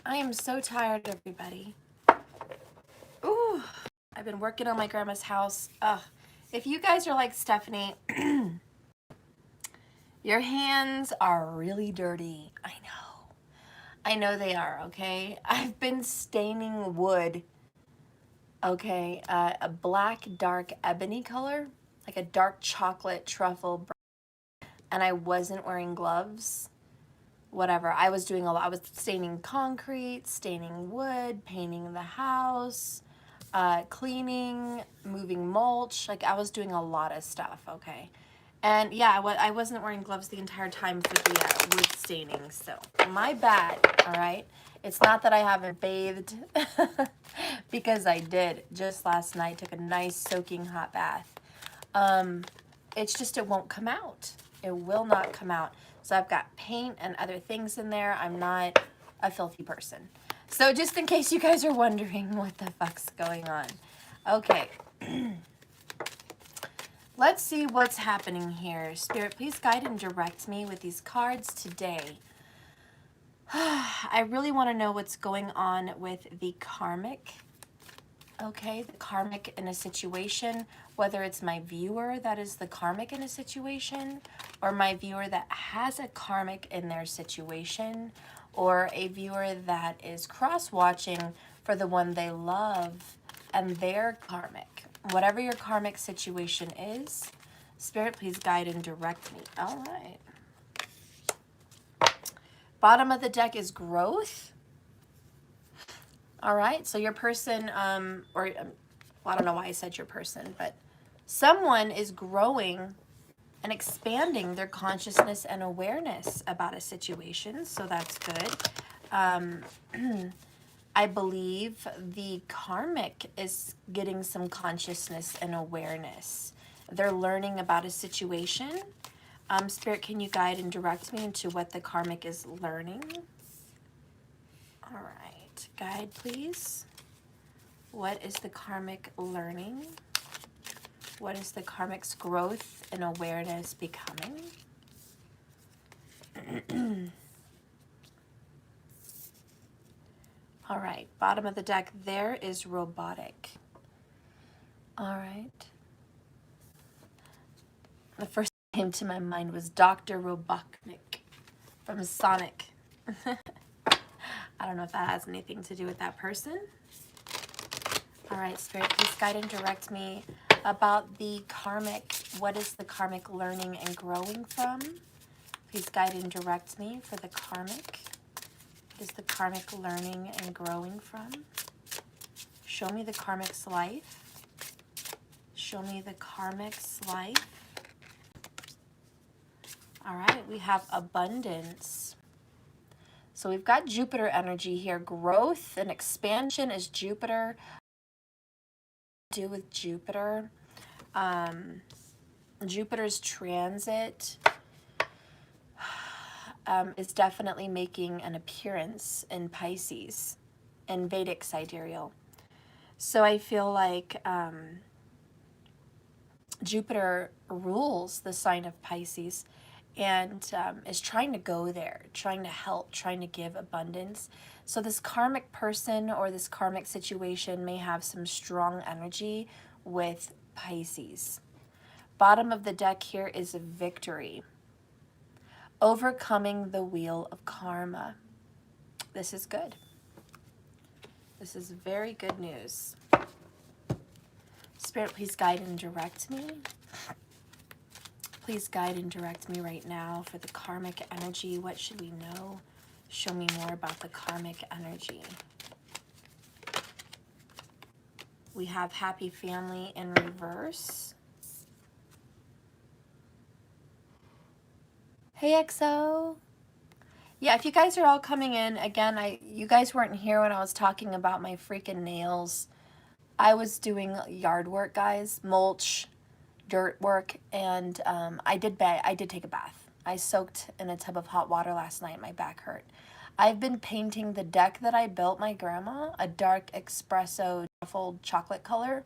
I am so tired, everybody. Ooh, I've been working on my grandma's house. Ugh. If you guys are like Stephanie, your hands are really dirty. I know. I know they are, okay? I've been staining wood, okay? A black, dark ebony color, like a dark chocolate truffle brown, and I wasn't wearing gloves. Whatever. I was doing a lot. I was staining concrete, staining wood, painting the house, cleaning, moving mulch. Like, I was doing a lot of stuff, okay? And yeah, I wasn't wearing gloves the entire time for the wood staining, so my bad, all right? It's not that I haven't bathed, because I did just last night, took a nice soaking hot bath. It's just it won't come out. It will not come out. So I've got paint and other things in there. I'm not a filthy person. So just in case you guys are wondering what the fuck's going on. Okay. Let's see what's happening here. Spirit, please guide and direct me with these cards today. I really want to know what's going on with the karmic. Okay, the karmic in a situation, whether it's my viewer that is the karmic in a situation, or my viewer that has a karmic in their situation, or a viewer that is cross-watching for the one they love and their karmic. Whatever your karmic situation is, Spirit, please guide and direct me. All right. Bottom of the deck is growth. All right, so your person, well, I don't know why I said your person, but someone is growing and expanding their consciousness and awareness about a situation, so that's good. I believe the karmic is getting some consciousness and awareness. They're learning about a situation. Spirit, can you guide and direct me into what the karmic is learning? All right. Guide, please. What is the karmic learning? What is the karmic's growth and awareness becoming? All right, bottom of the deck, there is robotic. All right. The first thing that came to my mind was Dr. Robotnik from Sonic. I don't know if that has anything to do with that person. All right, Spirit, please guide and direct me about the karmic. What is the karmic learning and growing from? Please guide and direct me for the karmic. What is the karmic learning and growing from? Show me the karmic's life. Show me the karmic's life. All right, we have abundance. So we've got Jupiter energy here. Growth and expansion is Jupiter. Do with Jupiter. Jupiter's transit is definitely making an appearance in Pisces, in Vedic sidereal. So I feel like Jupiter rules the sign of Pisces and is trying to go there, trying to help, trying to give abundance. So this karmic person or this karmic situation may have some strong energy with Pisces. Bottom of the deck here is a victory. Overcoming the wheel of karma. This is good. This is very good news. Spirit, please guide and direct me. Please guide and direct me right now for the karmic energy. What should we know? Show me more about the karmic energy. We have happy family in reverse. Hey, XO. Yeah, if you guys are all coming in, again, you guys weren't here when I was talking about my freaking nails. I was doing yard work, guys, mulch, dirt work, and I did take a bath. I soaked in a tub of hot water last night. My back hurt. I've been painting the deck that I built my grandma, a dark espresso truffled chocolate color,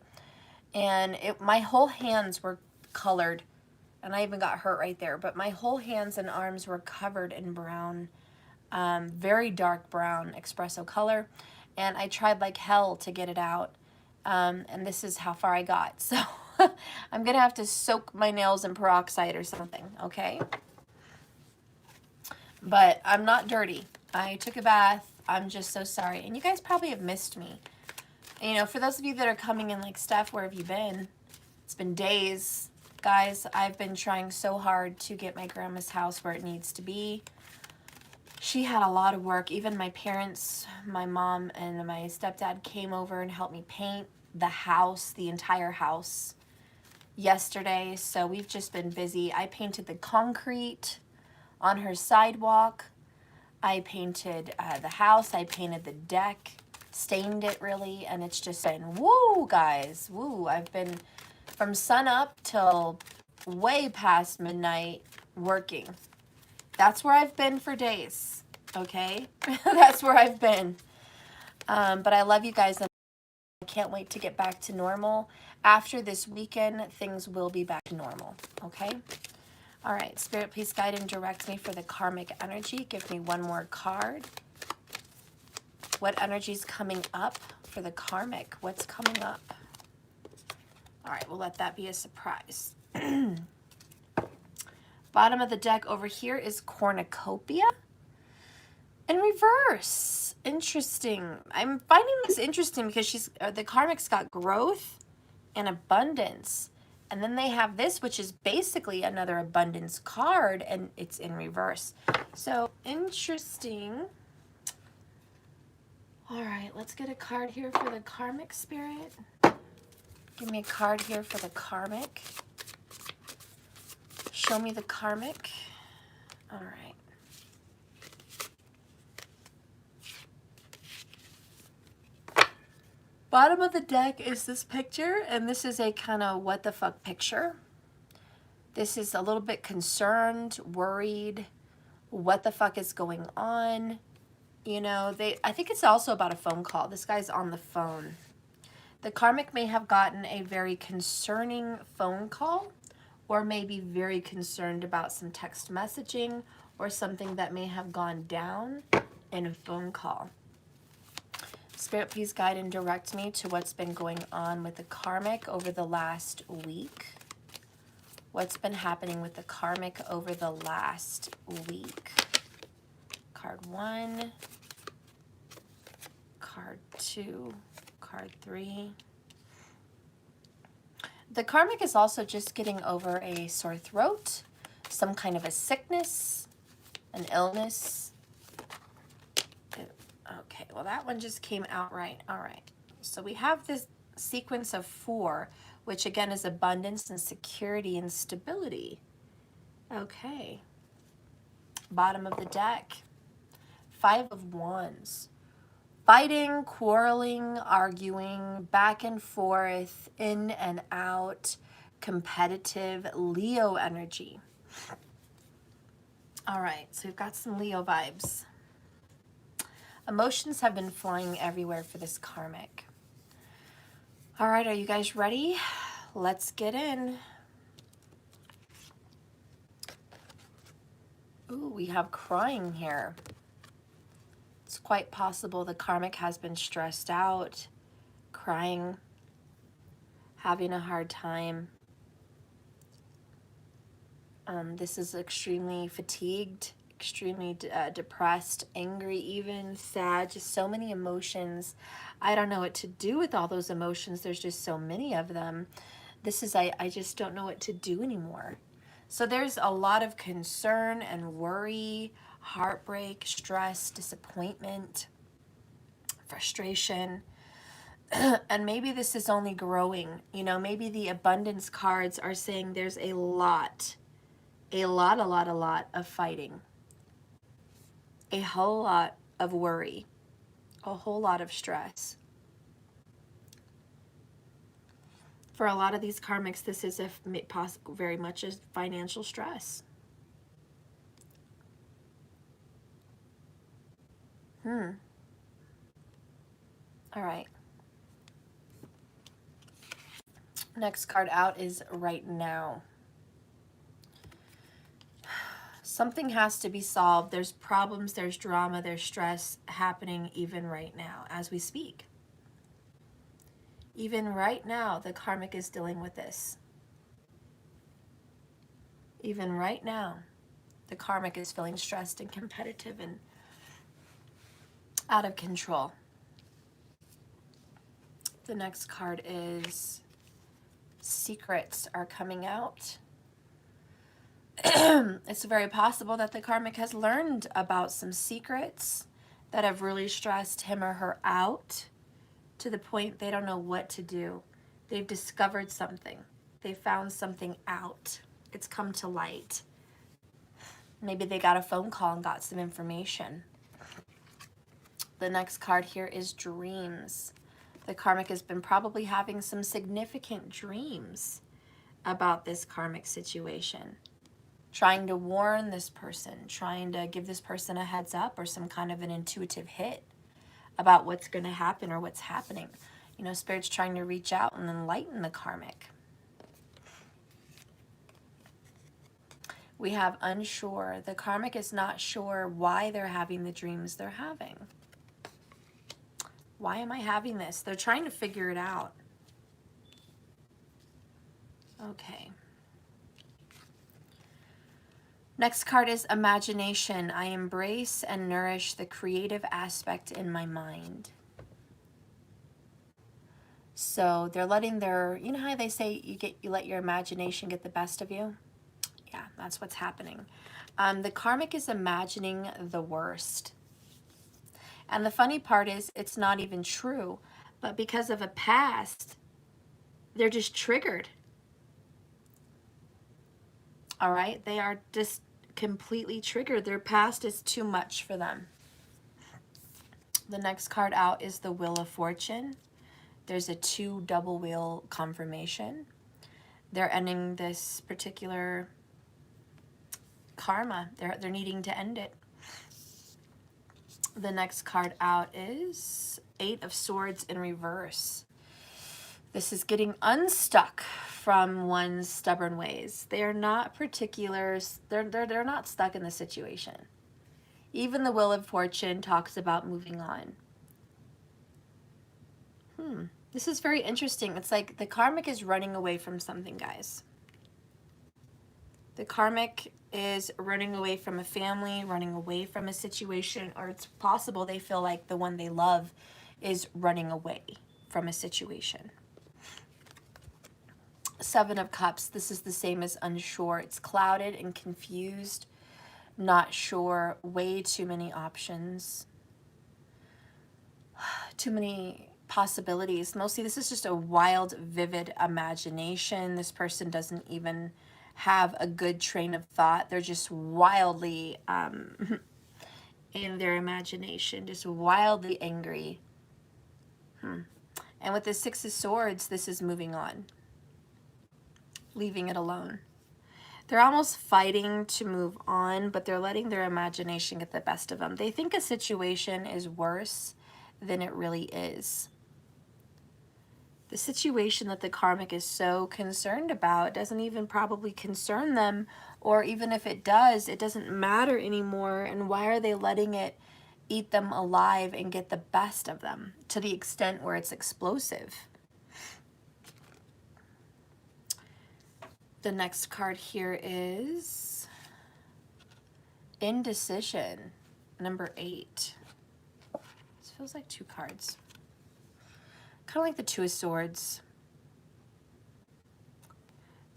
and my whole hands were colored, and I even got hurt right there, but my whole hands and arms were covered in brown very dark brown espresso color, and I tried like hell to get it out, and this is how far I got. So I'm gonna have to soak my nails in peroxide or something, okay? But I'm not dirty. I took a bath. I'm just so sorry. And you guys probably have missed me. You know, for those of you that are coming in like, Steph, where have you been? It's been days. Guys, I've been trying so hard to get my grandma's house where it needs to be. She had a lot of work. Even my parents, my mom and my stepdad came over and helped me paint the house, the entire house, yesterday. So we've just been busy. I painted the concrete on her sidewalk. I painted the house. I painted the deck, stained it really, and it's just been woo, guys, woo. I've been from sun up till way past midnight working. That's where I've been for days, okay? That's where I've been. But I love you guys, and I can't wait to get back to normal. After this weekend, things will be back to normal, okay? All right, Spirit, please guide and direct me for the karmic energy. Give me one more card. What energy is coming up for the karmic? What's coming up? All right, we'll let that be a surprise. Bottom of the deck over here is cornucopia in reverse. Interesting. I'm finding this interesting because the karmic's got growth and abundance. And then they have this, which is basically another abundance card, and it's in reverse. So, interesting. All right, let's get a card here for the karmic, Spirit. Give me a card here for the karmic. Show me the karmic. All right. Bottom of the deck is this picture, and this is a kind of what the fuck picture. This is a little bit concerned, worried, what the fuck is going on. You know, I think it's also about a phone call. This guy's on the phone. The karmic may have gotten a very concerning phone call, or maybe very concerned about some text messaging or something that may have gone down in a phone call. Spirit, please guide and direct me to what's been going on with the karmic over the last week. What's been happening with the karmic over the last week? Card 1, card 2, card 3. The karmic is also just getting over a sore throat, some kind of a sickness, an illness. Okay, well that one just came out right. All right, so we have this sequence of 4, which again is abundance and security and stability. Okay, bottom of the deck, 5 of Wands. Fighting, quarreling, arguing, back and forth, in and out, competitive, Leo energy. All right, so we've got some Leo vibes. Emotions have been flying everywhere for this karmic. All right, are you guys ready? Let's get in. Ooh, we have crying here. It's quite possible the karmic has been stressed out, crying, having a hard time. This is extremely fatigued, extremely depressed, angry even, sad, just so many emotions. I don't know what to do with all those emotions. There's just so many of them. This is, I just don't know what to do anymore. So there's a lot of concern and worry, heartbreak, stress, disappointment, frustration. And maybe this is only growing. You know, maybe the abundance cards are saying there's a lot of fighting, a whole lot of worry, a whole lot of stress. For a lot of these karmics, this is very much a financial stress. All right. Next card out is right now. Something has to be solved. There's problems, there's drama, there's stress happening even right now as we speak. Even right now, the karmic is dealing with this. Even right now, the karmic is feeling stressed and competitive and out of control. The next card is secrets are coming out. It's very possible that the karmic has learned about some secrets that have really stressed him or her out to the point they don't know what to do. They've discovered something. They found something out. It's come to light. Maybe they got a phone call and got some information. The next card here is dreams. The karmic has been probably having some significant dreams about this karmic situation. Trying to warn this person, trying to give this person a heads up or some kind of an intuitive hit about what's going to happen or what's happening. You know, Spirit's trying to reach out and enlighten the karmic. We have unsure. The karmic is not sure why they're having the dreams they're having. Why am I having this? They're trying to figure it out. Okay. Next card is imagination. I embrace and nourish the creative aspect in my mind. So they're letting their, you know how they say you let your imagination get the best of you? Yeah, that's what's happening. The karmic is imagining the worst. And the funny part is it's not even true, but because of a past, they're just triggered. All right, they are just completely triggered. Their past is too much for them. The next card out is the Wheel of Fortune. There's a 2 double wheel confirmation. They're ending this particular karma. They're needing to end it. The next card out is 8 of Swords in reverse. This is getting unstuck from one's stubborn ways. They are not particulars. They're not stuck in the situation. Even the Wheel of Fortune talks about moving on. This is very interesting. It's like the karmic is running away from something, guys. The karmic is running away from a family, running away from a situation, or it's possible they feel like the one they love is running away from a situation. 7 of Cups, this is the same as unsure. It's clouded and confused, not sure, way too many options, too many possibilities. Mostly this is just a wild, vivid imagination. This person doesn't even have a good train of thought. They're just wildly in their imagination, just wildly angry. And with the 6 of Swords, this is moving on. Leaving it alone. They're almost fighting to move on, but they're letting their imagination get the best of them. They think a situation is worse than it really is. The situation that the karmic is so concerned about doesn't even probably concern them, or even if it does, it doesn't matter anymore. And why are they letting it eat them alive and get the best of them to the extent where it's explosive? The next card here is Indecision, number 8. This feels like 2 cards. Kind of like the 2 of Swords.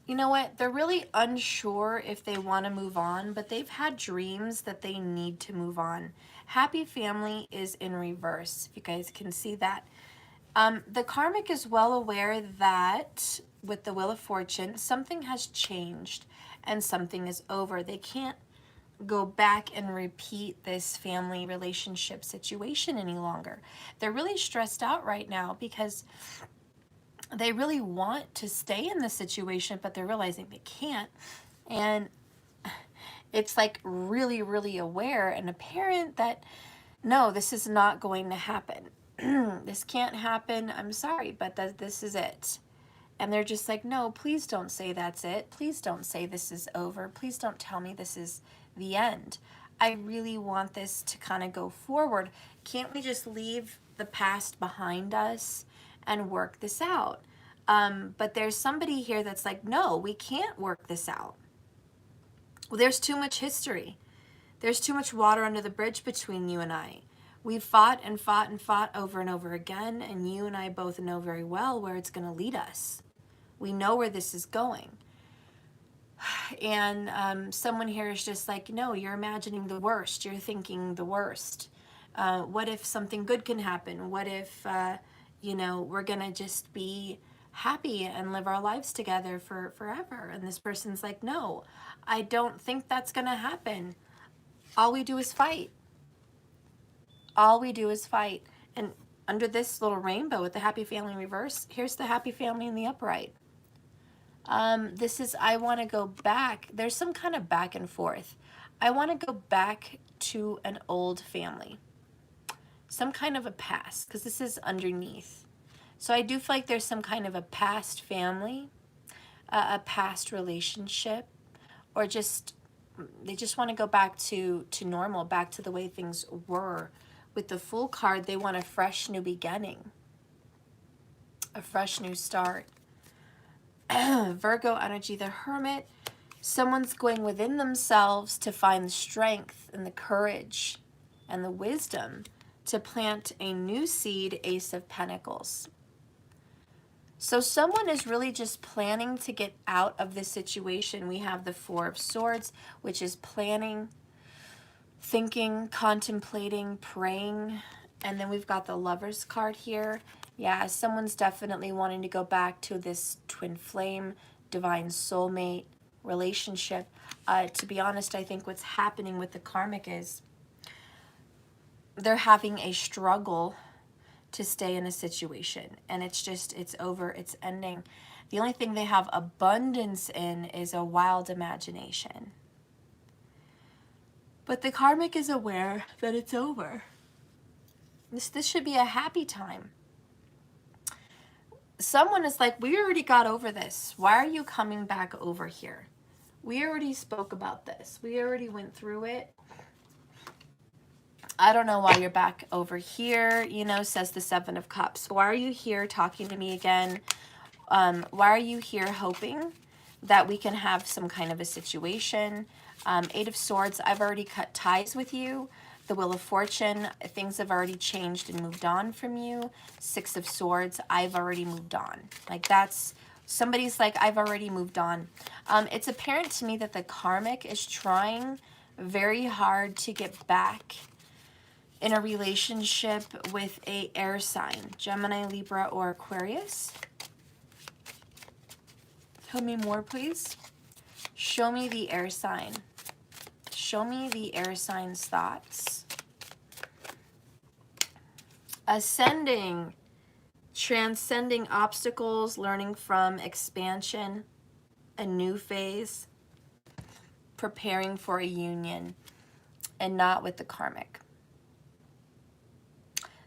You know what? They're really unsure if they want to move on, but they've had dreams that they need to move on. Happy family is in reverse, if you guys can see that. The karmic is well aware that with the Wheel of Fortune, something has changed and something is over. They can't go back and repeat this family relationship situation any longer. They're really stressed out right now because they really want to stay in the situation, but they're realizing they can't. And it's like really, really aware and apparent that, no, this is not going to happen. This can't happen. I'm sorry, but this is it. And they're just like, no, please don't say that's it. Please don't say this is over. Please don't tell me this is the end. I really want this to kind of go forward. Can't we just leave the past behind us and work this out? But there's somebody here that's like, no, we can't work this out. Well, there's too much history. There's too much water under the bridge between you and I. We've fought and fought and fought over and over again, and you and I both know very well where it's going to lead us. We know where this is going. And someone here is just like, no, you're imagining the worst. You're thinking the worst. What if something good can happen? What if, we're going to just be happy and live our lives together for forever? And this person's like, no, I don't think that's going to happen. All we do is fight. All we do is fight. And under this little rainbow with the happy family in reverse, here's the happy family in the upright. This is, I want to go back. There's some kind of back and forth. I want to go back to an old family. Some kind of a past, because this is underneath. So I do feel like there's some kind of a past family, a past relationship, or just, they just want to go back to normal, back to the way things were. With the Fool card, they want a fresh new beginning, a fresh new start. Virgo energy, the Hermit. Someone's going within themselves to find the strength and the courage and the wisdom to plant a new seed, Ace of Pentacles. So someone is really just planning to get out of this situation. We have the Four of Swords, which is planning, thinking, contemplating, praying. And then we've got the Lovers card here. Yeah, someone's definitely wanting to go back to this twin flame, divine soulmate relationship. To be honest, I think what's happening with the karmic is they're having a struggle to stay in a situation. And it's just, it's over, it's ending. The only thing they have abundance in is a wild imagination. But the karmic is aware that it's over. This should be a happy time. Someone is like, we already got over this. Why are you coming back over here? We already spoke about this. We already went through it. I don't know why you're back over here, says the Seven of Cups. Why are you here talking to me again? Why are you here hoping that we can have some kind of a situation? Eight of Swords, I've already cut ties with you. The Wheel of Fortune, things have already changed and moved on from you. Six of Swords, I've already moved on. Like that's, somebody's like, I've already moved on. It's apparent to me that the karmic is trying very hard to get back in a relationship with a air sign, Gemini, Libra, or Aquarius. Tell me more, please. Show me the air sign. Show me the air sign's thoughts. Ascending, transcending obstacles, learning from expansion, a new phase, preparing for a union, and not with the karmic.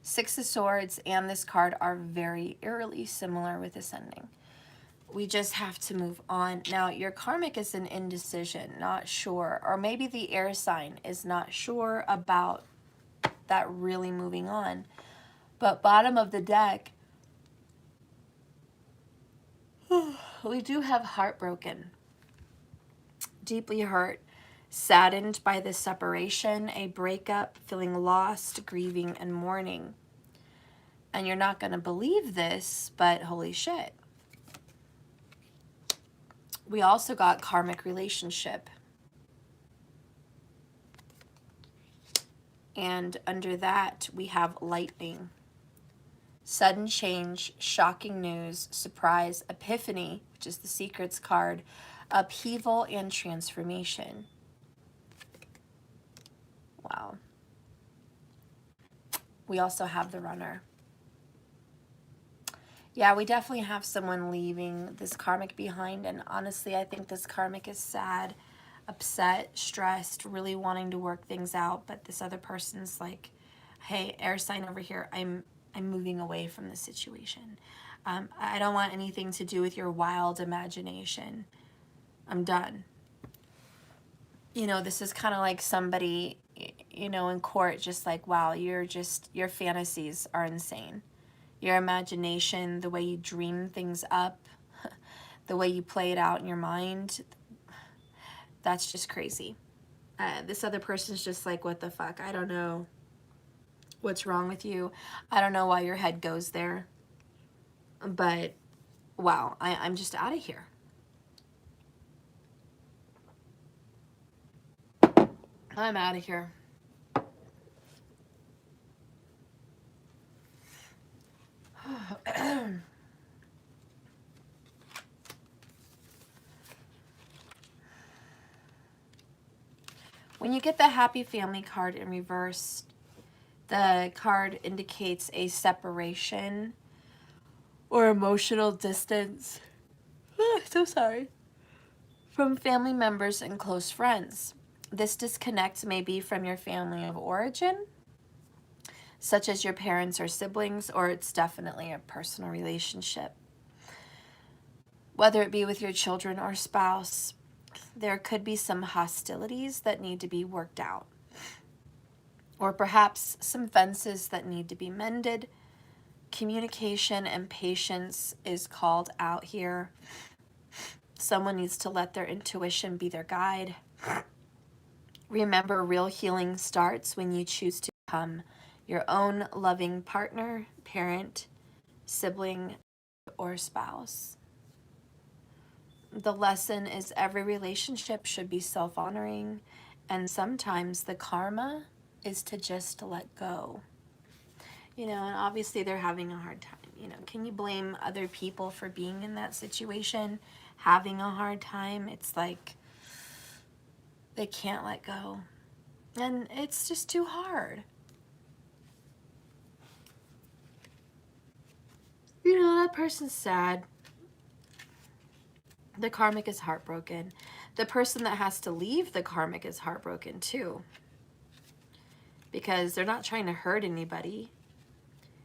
Six of Swords and this card are very eerily similar with ascending. We just have to move on. Now, your karmic is an indecision, not sure. Or maybe the air sign is not sure about that really moving on. But bottom of the deck, we do have heartbroken, deeply hurt, saddened by the separation, a breakup, feeling lost, grieving, and mourning. And you're not going to believe this, but holy shit. We also got Karmic Relationship. And under that, we have Lightning. Sudden change, shocking news, surprise, epiphany, which is the Secrets card, upheaval, and transformation. Wow. We also have the Runner. Yeah, we definitely have someone leaving this karmic behind, and honestly, I think this karmic is sad, upset, stressed, really wanting to work things out, but this other person's like, hey, air sign over here, I'm moving away from this situation. I don't want anything to do with your wild imagination. I'm done. you know, this is kind of like somebody, you know, in court, just like, wow, your fantasies are insane. Your imagination, the way you dream things up, the way you play it out in your mind, that's just crazy. This other person's just like, what the fuck? I don't know what's wrong with you. I don't know why your head goes there. But, wow, I'm just out of here. I'm out of here. When you get the Happy Family card in reverse, the card indicates a separation or emotional distance. Oh, so sorry. From family members and close friends. This disconnect may be from your family of origin, such as your parents or siblings, or it's definitely a personal relationship. Whether it be with your children or spouse, there could be some hostilities that need to be worked out. Or perhaps some fences that need to be mended. Communication and patience is called out here. Someone needs to let their intuition be their guide. Remember, real healing starts when you choose to become your own loving partner, parent, sibling, or spouse. The lesson is every relationship should be self-honoring, and sometimes the karma is to just let go. You know, and obviously they're having a hard time. You know, can you blame other people for being in that situation, having a hard time? It's like they can't let go. And it's just too hard. You know, that person's sad. The karmic is heartbroken. The person that has to leave the karmic is heartbroken too. Because they're not trying to hurt anybody.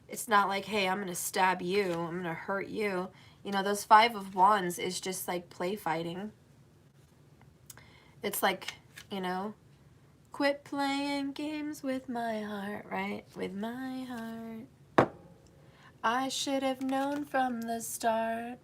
It's not like, hey, I'm going to stab you. I'm going to hurt you. You know, those 5 of Wands is just like play fighting. It's like, you know, quit playing games with my heart, right? With my heart. I should have known from the start.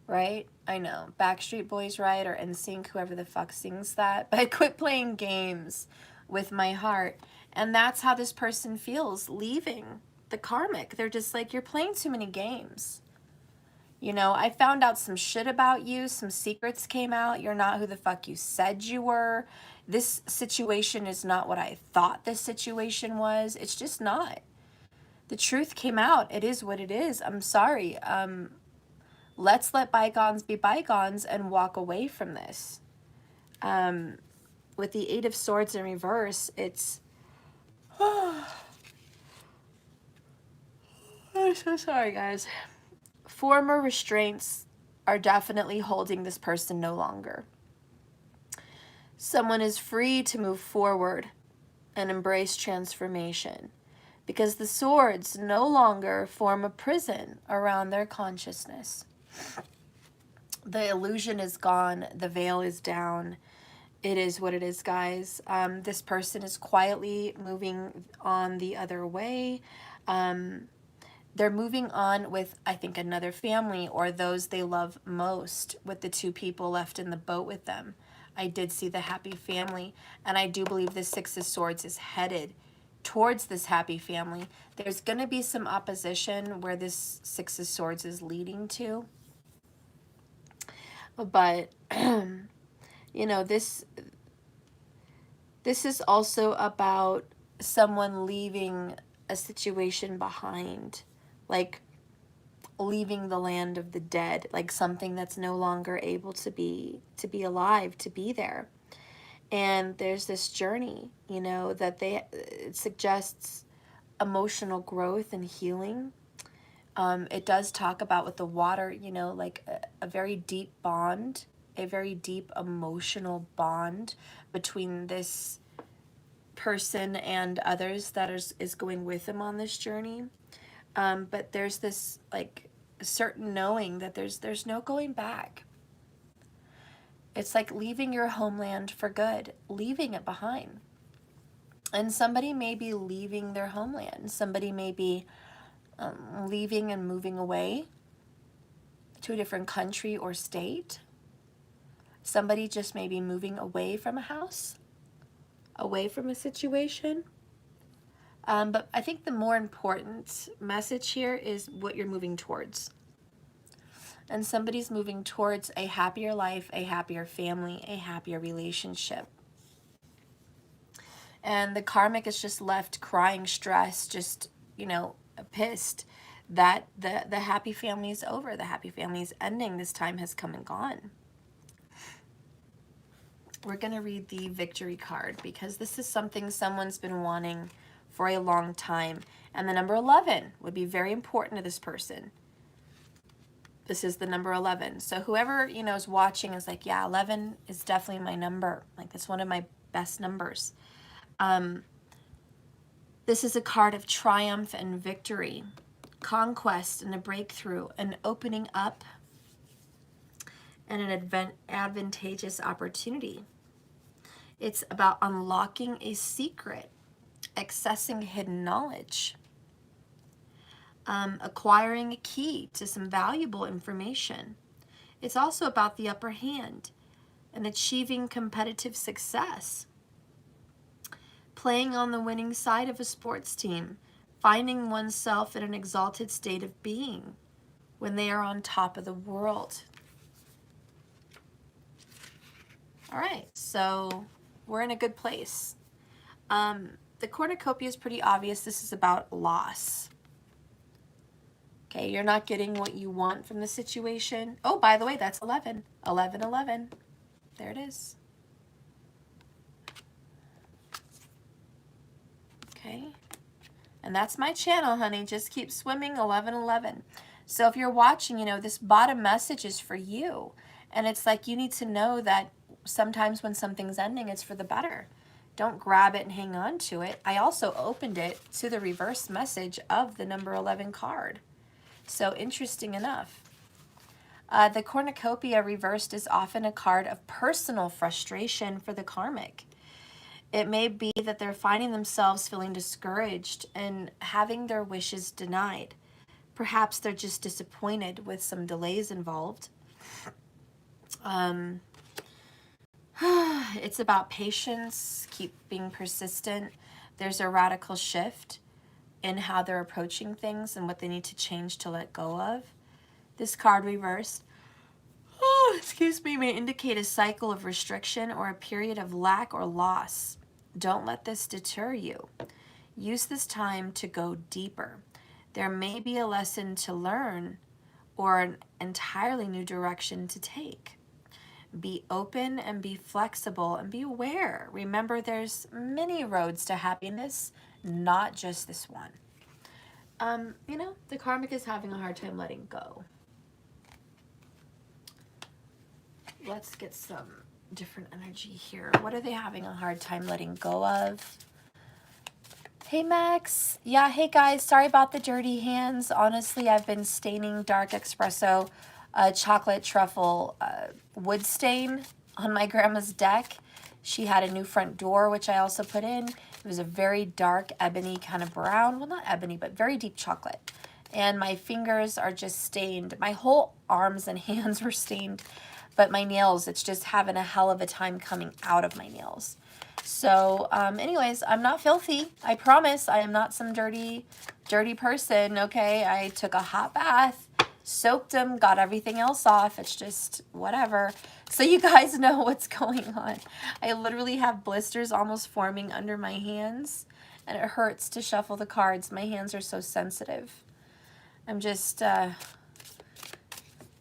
Right? I know. Backstreet Boys, right? Or NSYNC, whoever the fuck sings that. But quit playing games with my heart. And that's how this person feels leaving the karmic. They're just like, you're playing too many games. You know, I found out some shit about you. Some secrets came out. You're not who the fuck you said you were. This situation is not what I thought this situation was. It's just not. The truth came out. It is what it is. I'm sorry. Let's let bygones be bygones and walk away from this. With the 8 of Swords in reverse, it's... I'm so sorry, guys. Former restraints are definitely holding this person no longer. Someone is free to move forward and embrace transformation because the swords no longer form a prison around their consciousness. The illusion is gone. The veil is down. It is what it is, guys. This person is quietly moving on the other way. They're moving on with, I think, another family or those they love most with the 2 people left in the boat with them. I did see the happy family, and I do believe the 6 of Swords is headed towards this happy family. There's going to be some opposition where this 6 of Swords is leading to. But, you know, this is also about someone leaving a situation behind, like leaving the land of the dead, like something that's no longer able to be alive, to be there. And there's this journey, you know, that it suggests emotional growth and healing. It does talk about with the water, you know, like a very deep bond, a very deep emotional bond between this person and others that is going with them on this journey. But there's this like certain knowing that there's no going back. It's like leaving your homeland for good, leaving it behind. And somebody may be leaving their homeland. Somebody may be leaving and moving away to a different country or state. Somebody just may be moving away from a house, away from a situation. But I think the more important message here is what you're moving towards. And somebody's moving towards a happier life, a happier family, a happier relationship. And the karmic is just left crying, stressed, just, you know, pissed that the happy family is over. The happy family is ending. This time has come and gone. We're going to read the victory card because this is something someone's been wanting for a long time. And the number 11 would be very important to this person. This is the number 11. So whoever, you know, is watching is like, yeah, 11 is definitely my number. Like, that's one of my best numbers. This is a card of triumph and victory, conquest and a breakthrough, an opening up, and an advantageous opportunity. It's about unlocking a secret, accessing hidden knowledge, acquiring a key to some valuable information. It's also about the upper hand and achieving competitive success, playing on the winning side of a sports team, finding oneself in an exalted state of being when they are on top of the world. All right, so we're in a good place. The cornucopia is pretty obvious. This is about loss. Okay, you're not getting what you want from the situation. Oh, by the way, that's 11. 11, 11. There it is. Okay. And that's my channel, honey. Just keep swimming, 11, 11. So if you're watching, you know, this bottom message is for you. And it's like you need to know that sometimes when something's ending, it's for the better. Don't grab it and hang on to it. I also opened it to the reverse message of the number 11 card. So interesting enough. The cornucopia reversed is often a card of personal frustration for the karmic. It may be that they're finding themselves feeling discouraged and having their wishes denied. Perhaps they're just disappointed with some delays involved. It's about patience, keep being persistent. There's a radical shift in how they're approaching things and what they need to change to let go of. This card reversed, may indicate a cycle of restriction or a period of lack or loss. Don't let this deter you. Use this time to go deeper. There may be a lesson to learn or an entirely new direction to take. Be open and be flexible and be aware. Remember, there's many roads to happiness, not just this one. You know, the karmic is having a hard time letting go. Let's get some different energy here. What are they having a hard time letting go of? Hey, Max. Yeah, hey, guys. Sorry about the dirty hands. Honestly, I've been staining dark espresso, chocolate truffle wood stain on my grandma's deck. She had a new front door, which I also put in. It was a very dark ebony kind of brown. Well, not ebony, but very deep chocolate. And my fingers are just stained. My whole arms and hands were stained. But my nails, it's just having a hell of a time coming out of my nails. So anyways, I'm not filthy. I promise I am not some dirty person, okay? I took a hot bath, soaked them, got everything else off. It's just whatever. So you guys know what's going on. I literally have blisters almost forming under my hands, and it hurts to shuffle the cards. My hands are so sensitive. I'm just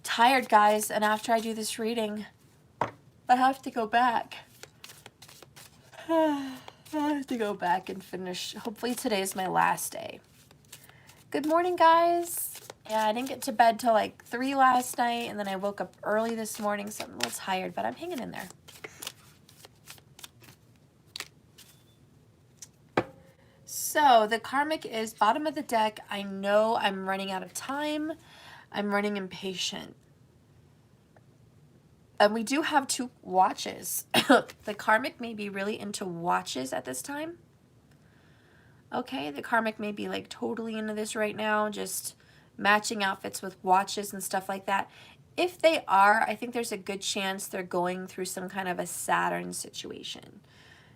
tired, guys, and after I do this reading, I have to go back. I have to go back and finish. Hopefully today is my last day. Good morning, guys. Yeah, I didn't get to bed till like 3 last night, and then I woke up early this morning, so I'm a little tired, but I'm hanging in there. So the karmic is bottom of the deck. I know I'm running out of time. I'm running impatient. And we do have 2 watches. The karmic may be really into watches at this time. Okay, the karmic may be like totally into this right now, just matching outfits with watches and stuff like that. If they are, I think there's a good chance they're going through some kind of a Saturn situation.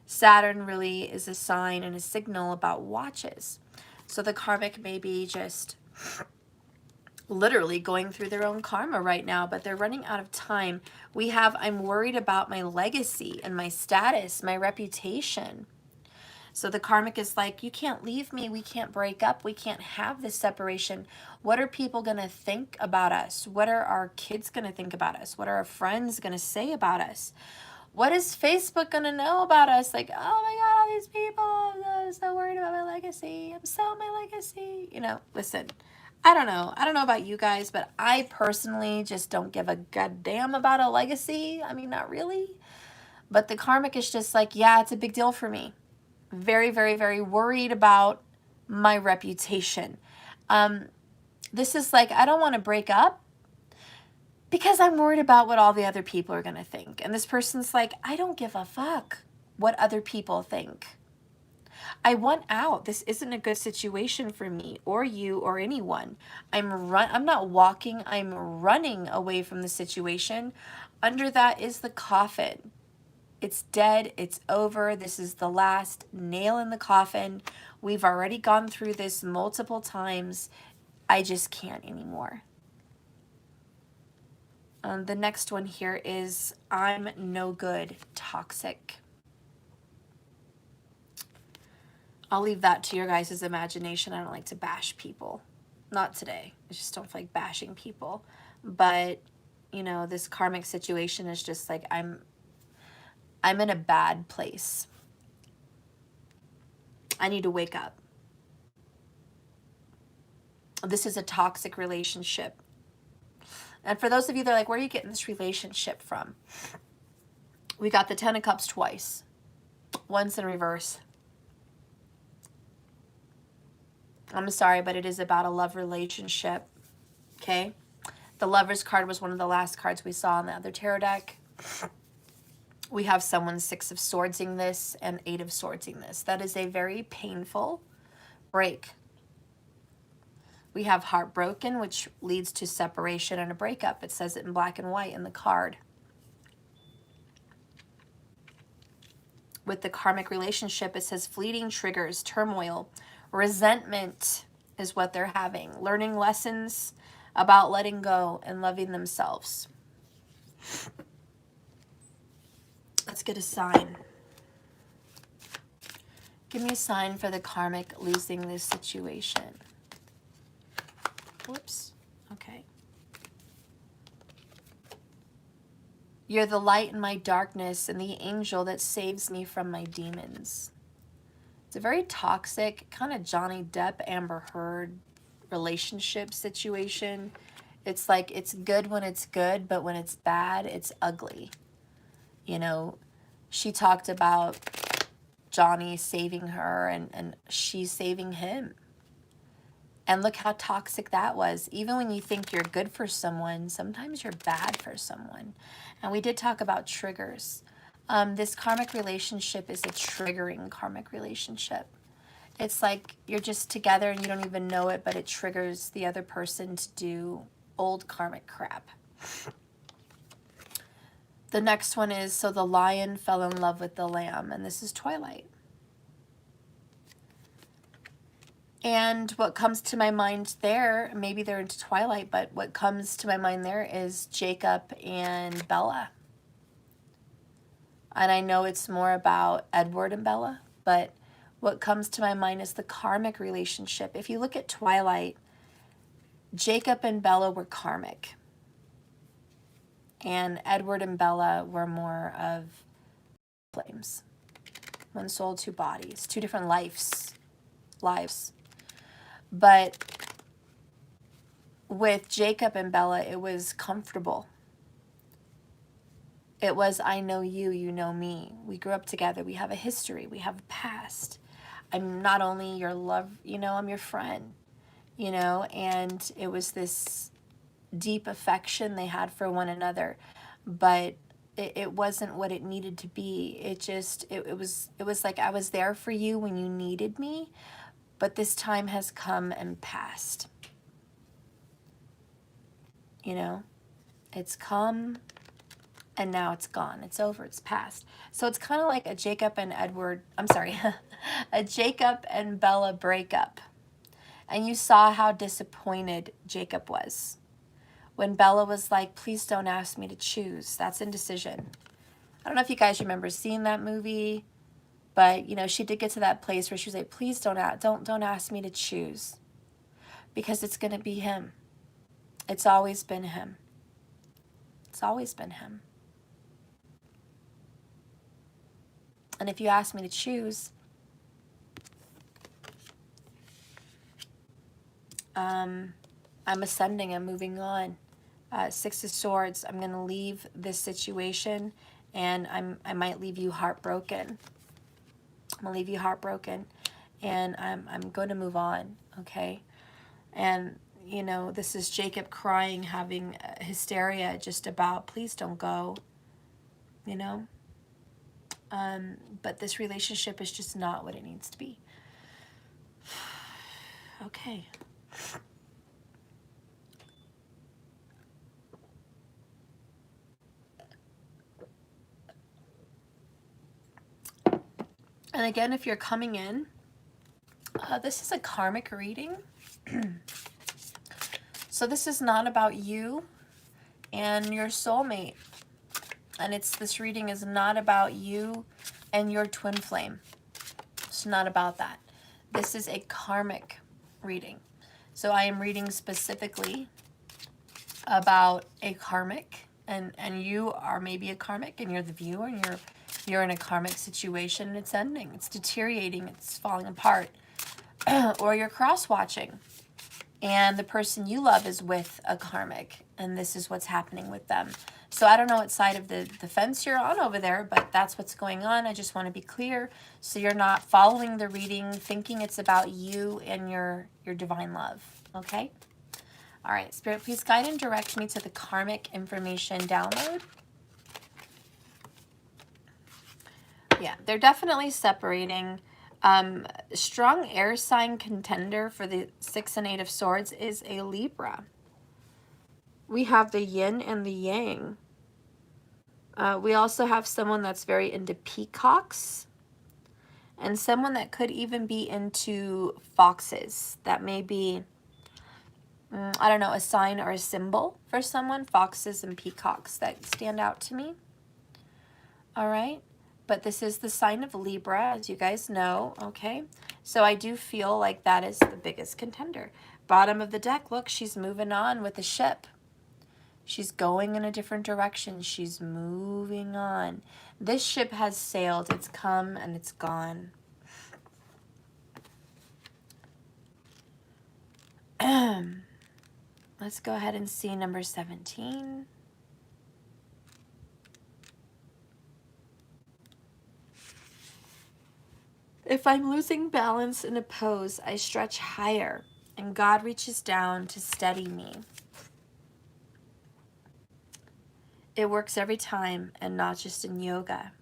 Saturn really is a sign and a signal about watches. So the karmic may be just literally going through their own karma right now, but they're running out of time. We have, I'm worried about my legacy and my status, my reputation. So the karmic is like, you can't leave me. We can't break up. We can't have this separation. What are people going to think about us? What are our kids going to think about us? What are our friends going to say about us? What is Facebook going to know about us? Like, oh my God, all these people, I'm so worried about my legacy. I'm so my legacy. You know, listen, I don't know. I don't know about you guys, but I personally just don't give a goddamn about a legacy. I mean, not really. But the karmic is just like, yeah, it's a big deal for me. Very, very, very worried about my reputation. This is like, I don't want to break up because I'm worried about what all the other people are going to think. And this person's like, I don't give a fuck what other people think. I want out. This isn't a good situation for me or you or anyone. I'm not walking, I'm running away from the situation. Under that is the coffin. It's dead. It's over. This is the last nail in the coffin. We've already gone through this multiple times. I just can't anymore. The next one here is I'm no good, toxic. I'll leave that to your guys' imagination. I don't like to bash people. Not today. I just don't feel like bashing people. But, you know, this karmic situation is just like I'm in a bad place. I need to wake up. This is a toxic relationship. And for those of you that are like, where are you getting this relationship from? We got the 10 of Cups twice. Once in reverse. I'm sorry, but it is about a love relationship. Okay? The Lover's card was one of the last cards we saw on the other tarot deck. We have someone 6 of Swordsing this and 8 of Swordsing this. That is a very painful break. We have heartbroken, which leads to separation and a breakup. It says it in black and white in the card. With the karmic relationship, it says fleeting triggers, turmoil, resentment is what they're having. Learning lessons about letting go and loving themselves. Let's get a sign. Give me a sign for the karmic losing this situation. Whoops. Okay. You're the light in my darkness and the angel that saves me from my demons. It's a very toxic, kind of Johnny Depp, Amber Heard relationship situation. It's like it's good when it's good, but when it's bad, it's ugly. You know, she talked about Johnny saving her and she's saving him. And look how toxic that was. Even when you think you're good for someone, sometimes you're bad for someone. And we did talk about triggers. This karmic relationship is a triggering karmic relationship. It's like you're just together and you don't even know it, but it triggers the other person to do old karmic crap. The next one is, so the lion fell in love with the lamb, and this is Twilight. And what comes to my mind there, maybe they're into Twilight, but what comes to my mind there is Jacob and Bella. And I know it's more about Edward and Bella, but what comes to my mind is the karmic relationship. If you look at Twilight, Jacob and Bella were karmic. And Edward and Bella were more of flames. One soul, 2 bodies, 2 different lives. But with Jacob and Bella, it was comfortable. It was, I know you, you know me. We grew up together. We have a history. We have a past. I'm not only your love, you know, I'm your friend, you know, and it was this deep affection they had for one another. but it wasn't what it needed to be. It was like I was there for you when you needed me, but this time has come and passed. You know, it's come and now it's gone. It's over. It's past. So it's kind of like a Jacob and a Jacob and Bella breakup. And you saw how disappointed Jacob was when Bella was like, please don't ask me to choose. That's indecision. I don't know if you guys remember seeing that movie, but you know, she did get to that place where she was like, please don't ask me to choose, because it's going to be him. It's always been him. It's always been him. And if you ask me to choose, I'm ascending, I'm moving on. Six of Swords, I'm going to leave this situation, and I might leave you heartbroken. I'm going to leave you heartbroken, and I'm going to move on, okay? And, you know, this is Jacob crying, having hysteria just about, please don't go, you know? But this relationship is just not what it needs to be. Okay. And again, if you're coming in, this is a karmic reading. So this is not about you and your soulmate. And this reading is not about you and your twin flame. It's not about that. This is a karmic reading. So I am reading specifically about a karmic, and you are maybe a karmic, and you're the viewer, and you're in a karmic situation, and it's ending, it's deteriorating, it's falling apart. Or you're cross-watching, and the person you love is with a karmic, and this is what's happening with them. So I don't know what side of the fence you're on over there, but that's what's going on. I just want to be clear so you're not following the reading thinking it's about you and your divine love, okay? All right, Spirit, please guide and direct me to the karmic information download. Yeah, they're definitely separating. Strong air sign contender for the 6 and 8 of Swords is a Libra. We have the yin and the yang. We also have someone that's very into peacocks, and someone that could even be into foxes. That may be, I don't know, a sign or a symbol for someone. Foxes and peacocks that stand out to me. All right. But this is the sign of Libra, as you guys know, okay? So I do feel like that is the biggest contender. Bottom of the deck, look, she's moving on with the ship. She's going in a different direction. She's moving on. This ship has sailed. It's come and it's gone. Let's go ahead and see number 17. If I'm losing balance in a pose, I stretch higher, and God reaches down to steady me. It works every time, and not just in yoga.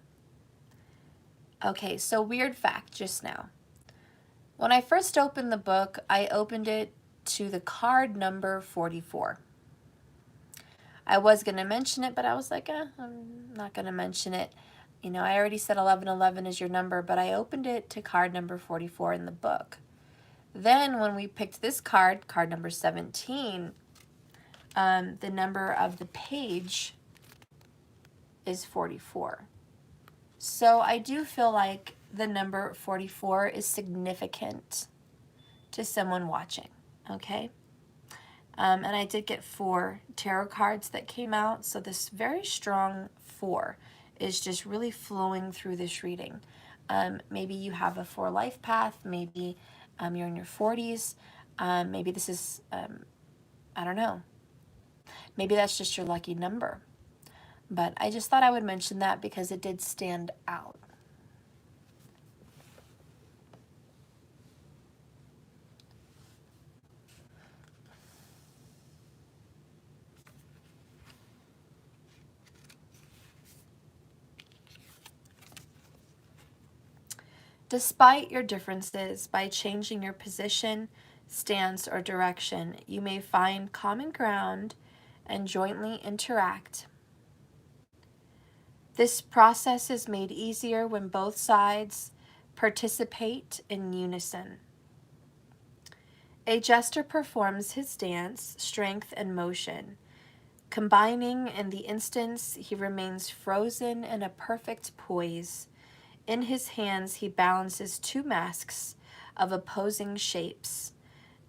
Okay, so weird fact just now. When I first opened the book, I opened it to the card number 44. I was going to mention it, but I was like, I'm not going to mention it. You know, I already said 1111 is your number, but I opened it to card number 44 in the book. Then when we picked this card, card number 17, the number of the page is 44. So I do feel like the number 44 is significant to someone watching, okay? And I did get 4 tarot cards that came out, so this very strong 4 is just really flowing through this reading. Maybe you have a 4 life path, maybe you're in your 40s, maybe this is, I don't know, maybe that's just your lucky number. But I just thought I would mention that because it did stand out. Despite your differences, by changing your position, stance, or direction, you may find common ground and jointly interact. This process is made easier when both sides participate in unison. A jester performs his dance, strength, and motion. Combining in the instance, he remains frozen in a perfect poise. In his hands, he balances two masks of opposing shapes.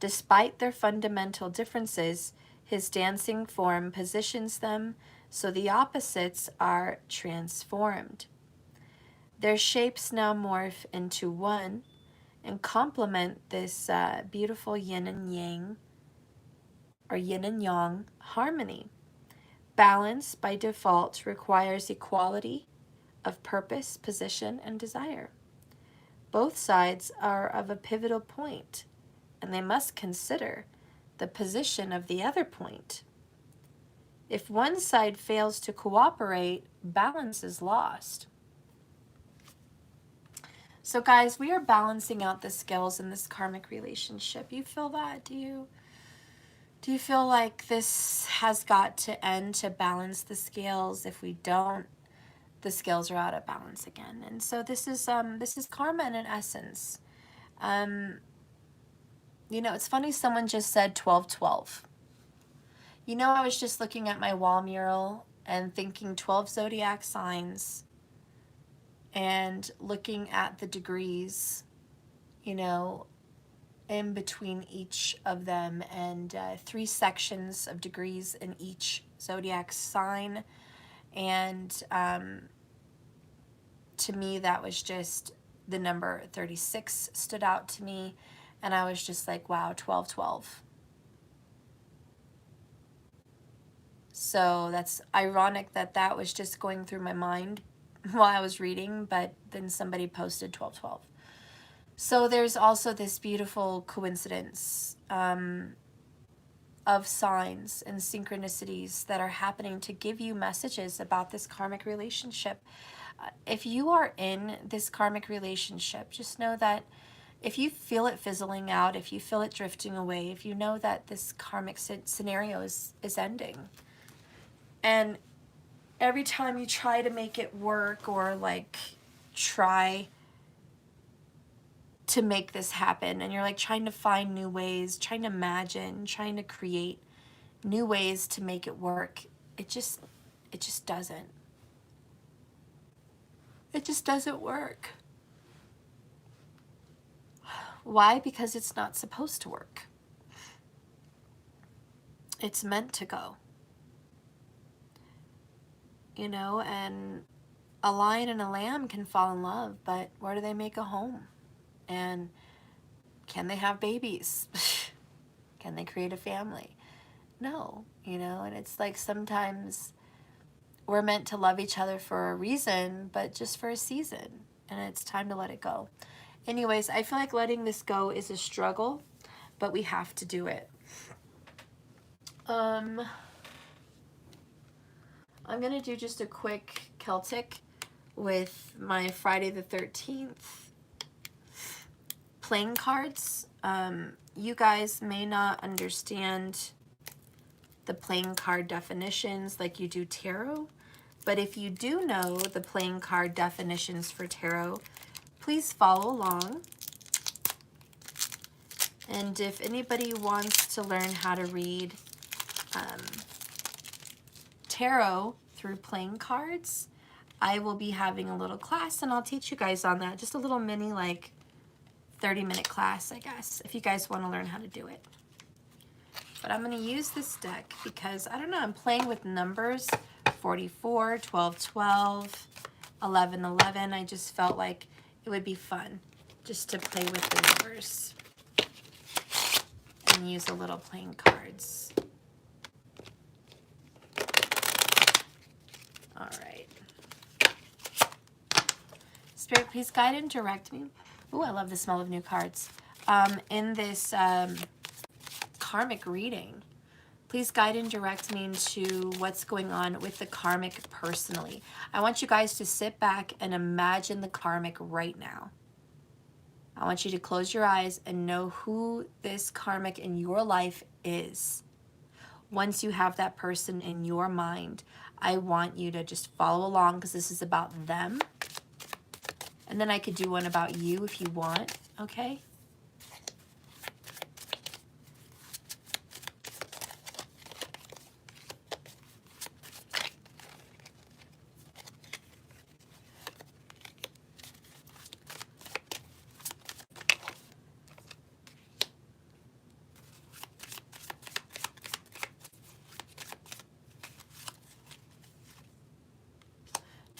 Despite their fundamental differences, his dancing form positions them so the opposites are transformed. Their shapes now morph into one and complement this beautiful yin and yang, or yin and yang harmony. Balance, by default, requires equality of purpose, position, and desire. Both sides are of a pivotal point, and they must consider the position of the other point. If one side fails to cooperate, balance is lost. So guys, we are balancing out the scales in this karmic relationship. You feel that? Do you feel like this has got to end to balance the scales? If we don't, the scales are out of balance again. And so this is karma in an essence. You know, it's funny, someone just said 12-12. You know, I was just looking at my wall mural and thinking 12 zodiac signs and looking at the degrees, you know, in between each of them, and 3 sections of degrees in each zodiac sign. And to me, that was just the number 36 stood out to me. And I was just like, wow, 12-12. So that's ironic that that was just going through my mind while I was reading, but then somebody posted 12-12. So there's also this beautiful coincidence of signs and synchronicities that are happening to give you messages about this karmic relationship. If you are in this karmic relationship, just know that if you feel it fizzling out, if you feel it drifting away, if you know that this karmic scenario is ending, and every time you try to make it work, or like try to make this happen, and you're like trying to find new ways, trying to imagine, trying to create new ways to make it work, it just doesn't. It just doesn't work. Why? Because it's not supposed to work. It's meant to go. You know, and a lion and a lamb can fall in love, but where do they make a home? And can they have babies? Can they create a family? No, you know, and it's like sometimes we're meant to love each other for a reason, but just for a season, and it's time to let it go. Anyways, I feel like letting this go is a struggle, but we have to do it. I'm going to do just a quick Celtic with my Friday the 13th playing cards. You guys may not understand the playing card definitions like you do tarot, but if you do know the playing card definitions for tarot, please follow along. And if anybody wants to learn how to read tarot through playing cards, I will be having a little class, and I'll teach you guys on that. Just a little mini, like 30-minute class, I guess, if you guys want to learn how to do it. But I'm going to use this deck because, I don't know, I'm playing with numbers, 44, 12, 12, 11, 11. I just felt like it would be fun just to play with the numbers and use a little playing cards. All right. Spirit, please guide and direct me. Ooh, I love the smell of new cards. In this karmic reading, please guide and direct me into what's going on with the karmic personally. I want you guys to sit back and imagine the karmic right now. I want you to close your eyes and know who this karmic in your life is. Once you have that person in your mind, I want you to just follow along because this is about them. And then I could do one about you if you want, okay?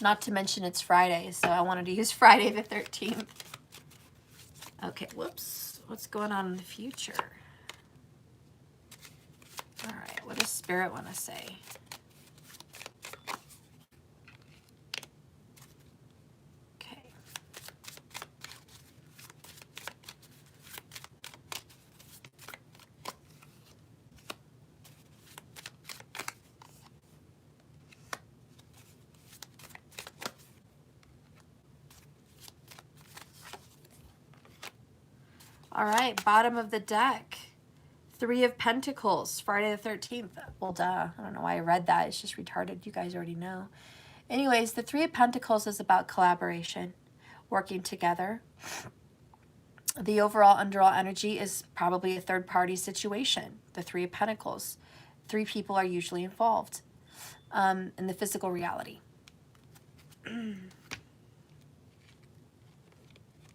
Not to mention it's Friday, so I wanted to use Friday the 13th. Okay, whoops. What's going on in the future? All right, what does Spirit want to say? Okay. All right, bottom of the deck. 3 of Pentacles, Friday the 13th. Well, duh. I don't know why I read that. It's just retarded. You guys already know. Anyways, the 3 of Pentacles is about collaboration, working together. The overall underall energy is probably a third-party situation. The 3 of Pentacles. 3 people are usually involved in the physical reality.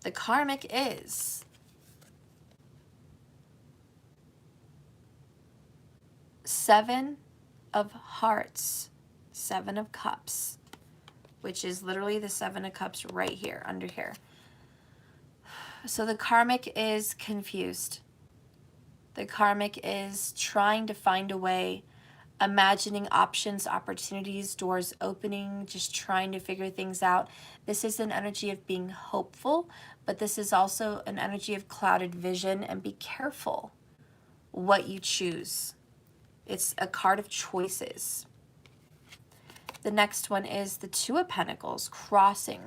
The karmic is Seven of Hearts, 7 of Cups, which is literally the 7 of Cups right here, under here. So the karmic is confused. The karmic is trying to find a way, imagining options, opportunities, doors opening, just trying to figure things out. This is an energy of being hopeful, but this is also an energy of clouded vision, and be careful what you choose. It's a card of choices. The next one is the 2 of Pentacles, crossing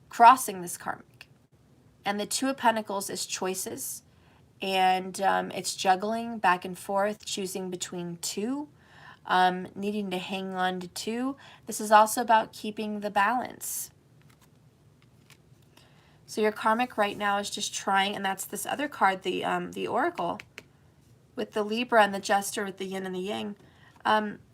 this karmic. And the 2 of Pentacles is choices, and it's juggling back and forth, choosing between 2, needing to hang on to 2. This is also about keeping the balance. So your karmic right now is just trying, and that's this other card, the Oracle, with the Libra and the Jester with the yin and the yang.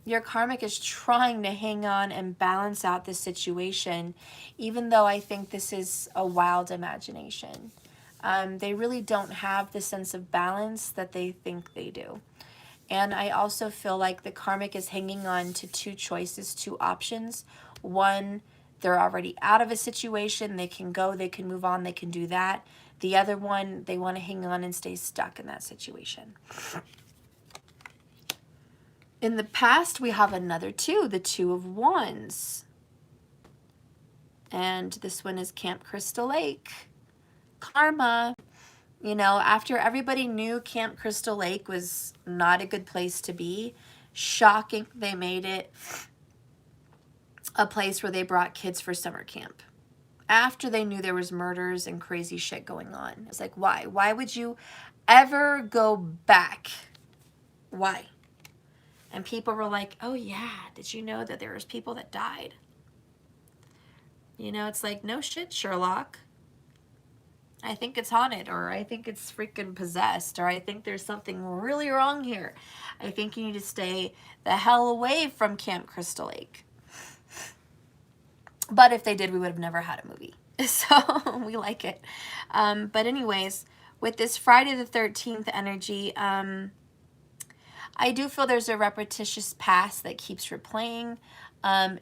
Your karmic is trying to hang on and balance out this situation, even though I think this is a wild imagination. They really don't have the sense of balance that they think they do. And I also feel like the karmic is hanging on to 2 choices, 2 options. One, they're already out of a situation. They can go, they can move on, they can do that. The other one, they want to hang on and stay stuck in that situation. In the past, we have another 2, the 2 of Wands. And this one is Camp Crystal Lake. Karma. You know, after everybody knew Camp Crystal Lake was not a good place to be, shocking, they made it a place where they brought kids for summer camp. After they knew there was murders and crazy shit going on. It's like, why? Why would you ever go back? Why? And people were like, oh yeah, did you know that there was people that died? You know, it's like, no shit, Sherlock. I think it's haunted, or I think it's freaking possessed, or I think there's something really wrong here. I think you need to stay the hell away from Camp Crystal Lake. But if they did, we would have never had a movie. So we like it. But anyways, with this Friday the 13th energy, I do feel there's a repetitious past that keeps replaying.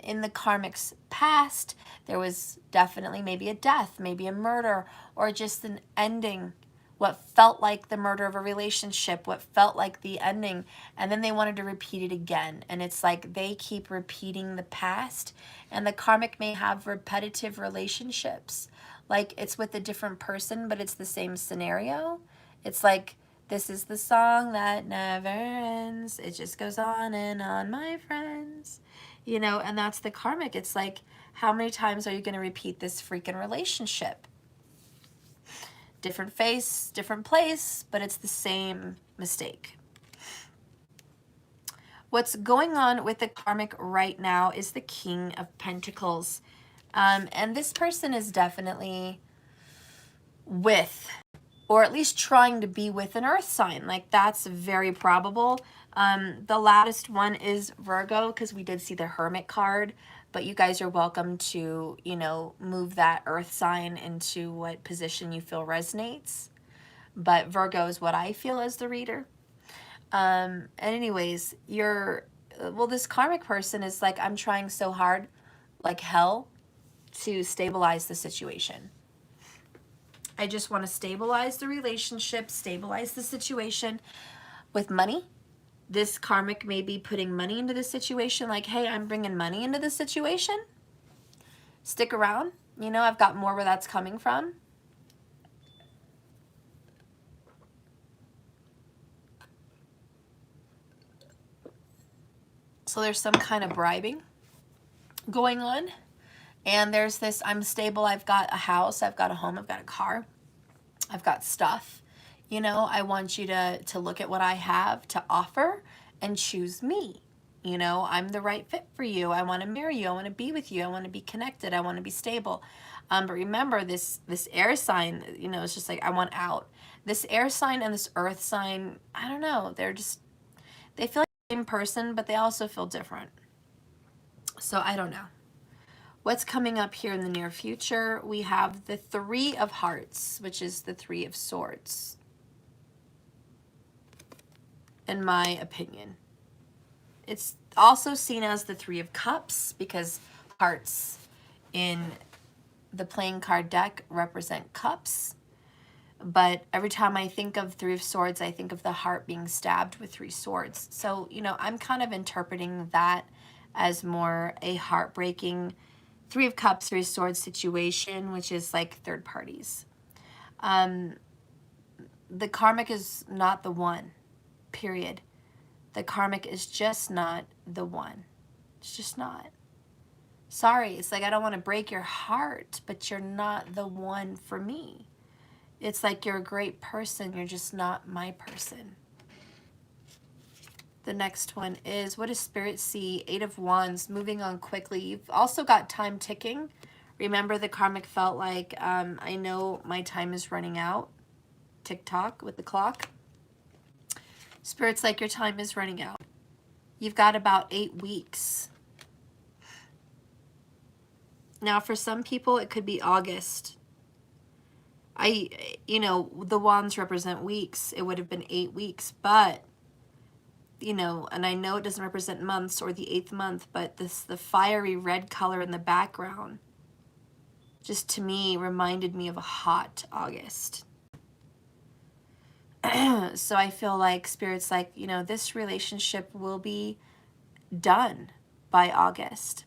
In the karmic's past, there was definitely maybe a death, maybe a murder, or just an ending. What felt like the murder of a relationship, what felt like the ending, and then they wanted to repeat it again. And it's like they keep repeating the past, and the karmic may have repetitive relationships. Like it's with a different person, but it's the same scenario. It's like, this is the song that never ends. It just goes on and on, my friends. You know, and that's the karmic. It's like, how many times are you going to repeat this freaking relationship? Different face, different place, but it's the same mistake. What's going on with the karmic right now is the King of Pentacles. And this person is definitely with, or at least trying to be with, an earth sign. Like, that's very probable. The loudest one is Virgo, because we did see the Hermit card, but you guys are welcome to, you know, move that earth sign into what position you feel resonates. But Virgo is what I feel as the reader. And anyways, this karmic person is like, I'm trying so hard, like hell, to stabilize the situation. I just want to stabilize the relationship, stabilize the situation with money. This karmic may be putting money into the situation, like, hey, I'm bringing money into the situation. Stick around. You know, I've got more where that's coming from. So there's some kind of bribing going on. And there's this, I'm stable, I've got a house, I've got a home, I've got a car, I've got stuff. You know, I want you to look at what I have to offer and choose me. You know, I'm the right fit for you. I want to marry you. I want to be with you. I want to be connected. I want to be stable. But remember, this air sign, you know, it's just like, I want out. This air sign and this earth sign, I don't know. They feel like the same person, but they also feel different. So I don't know. What's coming up here in the near future? We have the Three of Hearts, which is the Three of Swords, in my opinion. It's also seen as the Three of Cups because hearts in the playing card deck represent cups. But every time I think of Three of Swords, I think of the heart being stabbed with three swords. So, you know, I'm kind of interpreting that as more a heartbreaking Three of Cups, Three of Swords situation, which is like third parties. The karmic is not the one, period. The karmic is just not the one. It's just not. Sorry, it's like, I don't want to break your heart, but you're not the one for me. It's like, you're a great person, you're just not my person. The next one is, what does Spirit see? Eight of Wands, moving on quickly. You've also got time ticking. Remember, the karmic felt like, I know my time is running out. Tick-tock with the clock. Spirit's like, your time is running out. You've got about 8 weeks. Now, for some people, it could be August. You know, the wands represent weeks. It would have been 8 weeks, but, you know, and I know it doesn't represent months or the 8th month, but the fiery red color in the background just, to me, reminded me of a hot August. So I feel like Spirit's like, you know, this relationship will be done by August.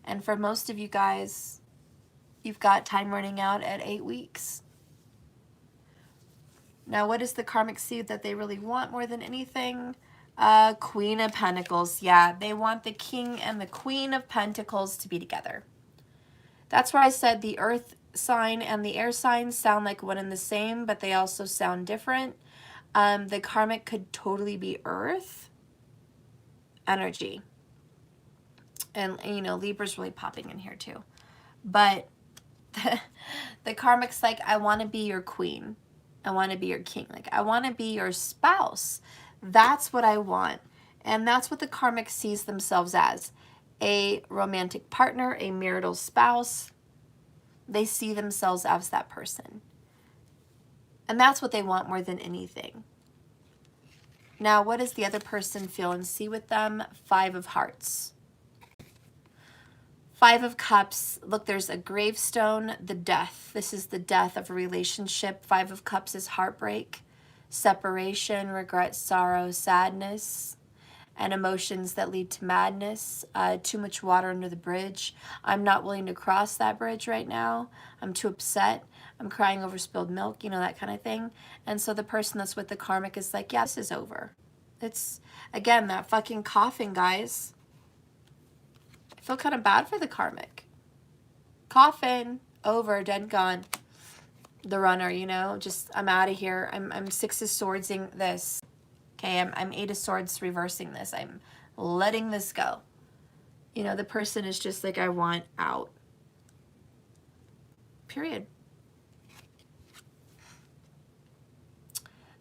And for most of you guys, you've got time running out at 8 weeks. Now, what is the karmic seed that they really want more than anything? Queen of Pentacles. Yeah, they want the King and the Queen of Pentacles to be together. That's where I said the earth sign and the air sign sound like one and the same, but they also sound different. The karmic could totally be earth energy. And you know, Libra's really popping in here too. But the karmic's like, I want to be your queen. I want to be your king. Like, I want to be your spouse. That's what I want. And that's what the karmic sees themselves as. A romantic partner, a marital spouse. They see themselves as that person. And that's what they want more than anything. Now, what does the other person feel and see with them? Five of Hearts. Five of Cups. Look, there's a gravestone, the death. This is the death of a relationship. Five of Cups is heartbreak, separation, regret, sorrow, sadness, and emotions that lead to madness. Too much water under the bridge. I'm not willing to cross that bridge right now. I'm too upset. I'm crying over spilled milk, you know, that kind of thing. And so the person that's with the karmic is like, yeah, this is over. It's, again, that fucking coughing, guys. I feel kind of bad for the karmic. Coughing, over, dead, gone. The runner, you know, just, I'm out of here. I'm Six of Swordsing this. Okay, I'm Eight of Swords reversing this. I'm letting this go. You know, the person is just like, I want out. Period.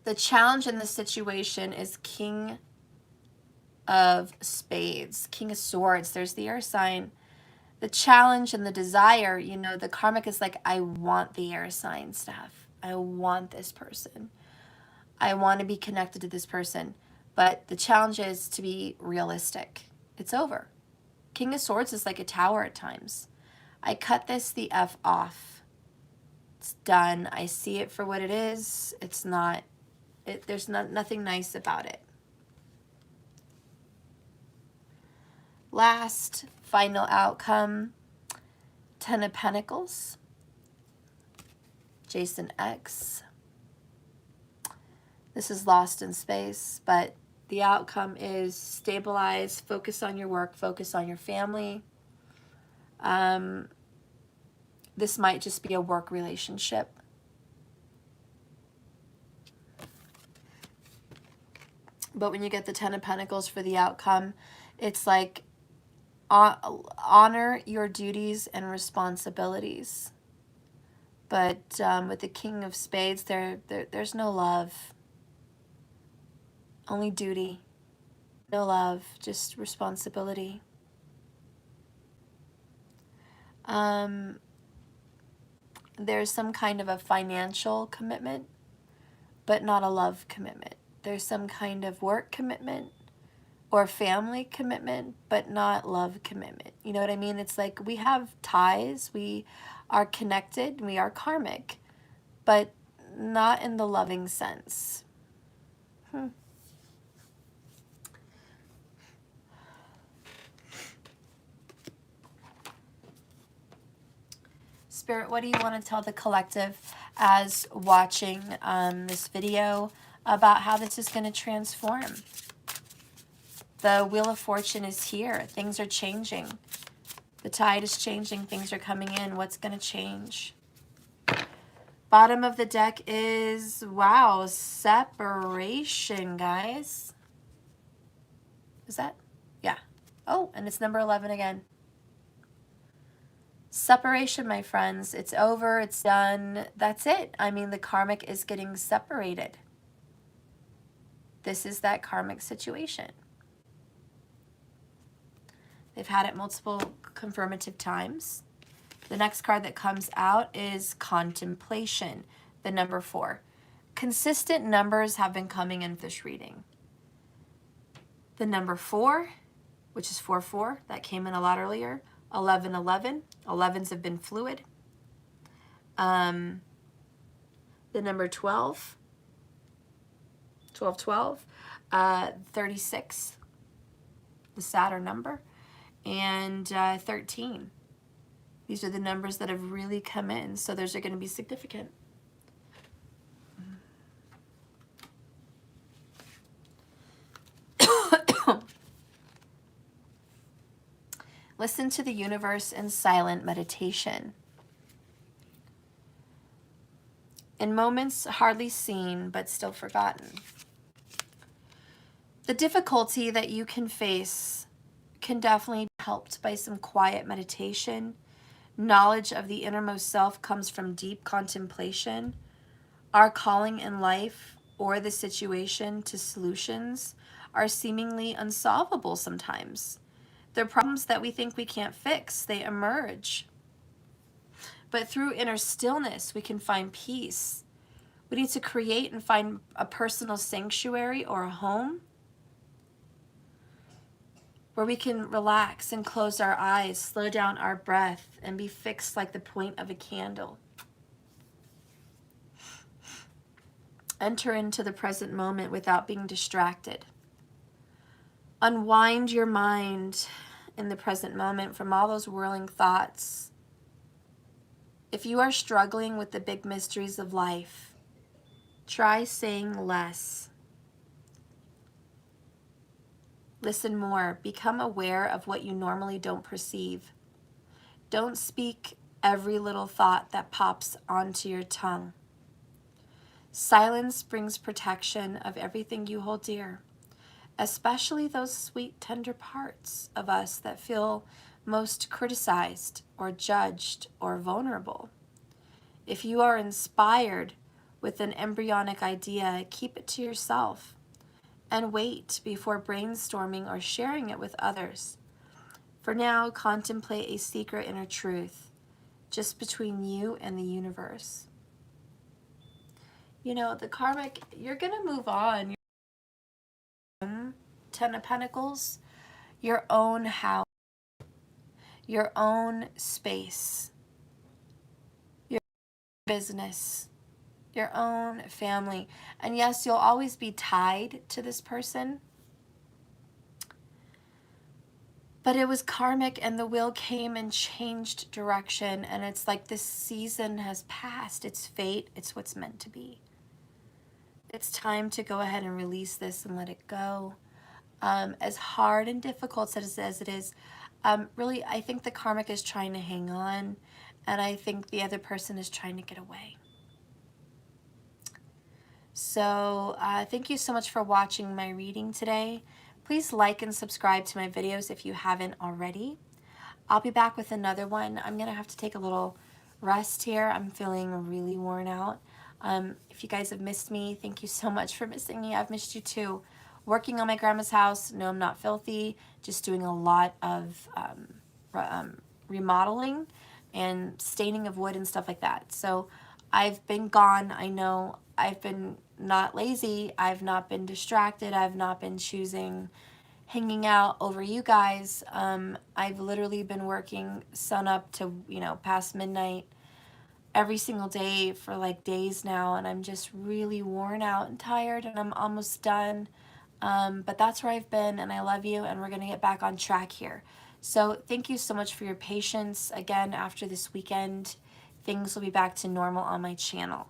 The challenge in this situation is King of Spades, King of Swords. There's the air sign. The challenge and the desire, you know, the karmic is like, I want the air sign stuff. I want this person. I want to be connected to this person. But the challenge is to be realistic. It's over. King of Swords is like a tower at times. I cut this the F off. It's done. I see it for what it is. It's not, there's nothing nice about it. Last, final outcome, Ten of Pentacles, Jason X. This is lost in space, but the outcome is stabilize, focus on your work, focus on your family. This might just be a work relationship. But when you get the Ten of Pentacles for the outcome, it's like honor your duties and responsibilities. But with the King of Spades, there's no love. Only duty. No love, just responsibility. There's some kind of a financial commitment, but not a love commitment. There's some kind of work commitment or family commitment, but not love commitment. You know what I mean? It's like we have ties, we are connected, we are karmic, but not in the loving sense. Spirit, what do you want to tell the collective as watching this video about how this is going to transform? The Wheel of Fortune is here. Things are changing. The tide is changing. Things are coming in. What's going to change? Bottom of the deck is, wow, separation, guys. Is that? Yeah. Oh, and it's number 11 again. Separation, my friends. It's over. It's done. That's it. I mean, the karmic is getting separated. This is that karmic situation. They've had it multiple confirmative times. The next card that comes out is Contemplation, the number 4. Consistent numbers have been coming in this reading. The number 4, which is 4-4, that came in a lot earlier. 11-11. 11s have been fluid. The number 12. 12-12. 36, the Saturn number. And 13. These are the numbers that have really come in, so those are going to be significant. Listen to the universe in silent meditation. In moments hardly seen but still forgotten. The difficulty that you can face can definitely be helped by some quiet meditation. Knowledge of the innermost self comes from deep contemplation. Our calling in life or the situation to solutions are seemingly unsolvable sometimes. They're problems that we think we can't fix. They emerge. But through inner stillness, we can find peace. We need to create and find a personal sanctuary or a home where we can relax and close our eyes, slow down our breath, and be fixed like the point of a candle. Enter into the present moment without being distracted. Unwind your mind in the present moment from all those whirling thoughts. If you are struggling with the big mysteries of life, try saying less. Listen more. Become aware of what you normally don't perceive. Don't speak every little thought that pops onto your tongue. Silence brings protection of everything you hold dear, especially those sweet, tender parts of us that feel most criticized or judged or vulnerable. If you are inspired with an embryonic idea, keep it to yourself and wait before brainstorming or sharing it with others. For now, contemplate a secret inner truth just between you and the universe. You know, the karmic, you're going to move on. Ten of Pentacles, your own house, your own space, your business, your own family. And yes, you'll always be tied to this person. But it was karmic, and the wheel came and changed direction. And it's like this season has passed. It's fate. It's what's meant to be. It's time to go ahead and release this and let it go. As hard and difficult as it is, really, I think the karmic is trying to hang on. And I think the other person is trying to get away. So thank you so much for watching my reading today. Please like and subscribe to my videos if you haven't already. I'll be back with another one. I'm going to have to take a little rest here. I'm feeling really worn out. If you guys have missed me, thank you so much for missing me. I've missed you too. Working on my grandma's house. No, I'm not filthy. Just doing a lot of remodeling and staining of wood and stuff like that. So I've been gone. I know I've been not lazy. I've not been distracted. I've not been choosing hanging out over you guys. I've literally been working sun up to, past midnight every single day for like days now. And I'm just really worn out and tired, and I'm almost done. But that's where I've been, and I love you, and we're going to get back on track here. So thank you so much for your patience. Again, after this weekend, things will be back to normal on my channel.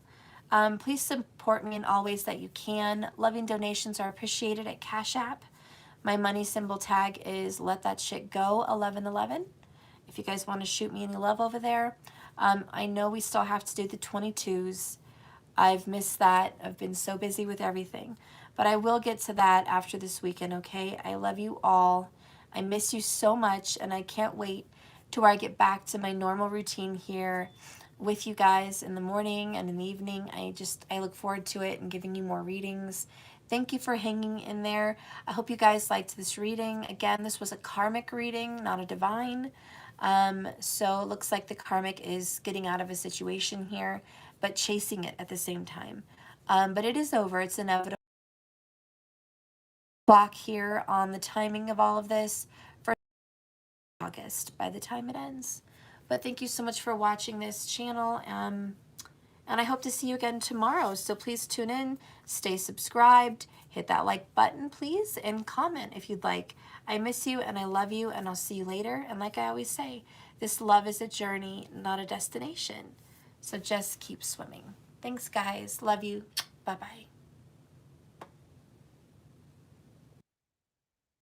Please support me in all ways that you can. Loving donations are appreciated at Cash App. My money symbol tag is Let That Shit Go 1111. If you guys want to shoot me any love over there. I know we still have to do the 22s. I've missed that. I've been so busy with everything. But I will get to that after this weekend, okay? I love you all. I miss you so much, and I can't wait to where I get back to my normal routine here with you guys in the morning and in the evening. I look forward to it and giving you more readings. Thank you for hanging in there. I hope you guys liked this reading. Again, this was a karmic reading, not a divine. So it looks like the karmic is getting out of a situation here, but chasing it at the same time. But it is over. It's inevitable. Clock here on the timing of all of this for August by the time it ends. But thank you so much for watching this channel, and I hope to see you again tomorrow. So please tune in, stay subscribed, hit that like button, please, and comment if you'd like. I miss you, and I love you, and I'll see you later. And like I always say, this love is a journey, not a destination. So just keep swimming. Thanks, guys. Love you. Bye-bye.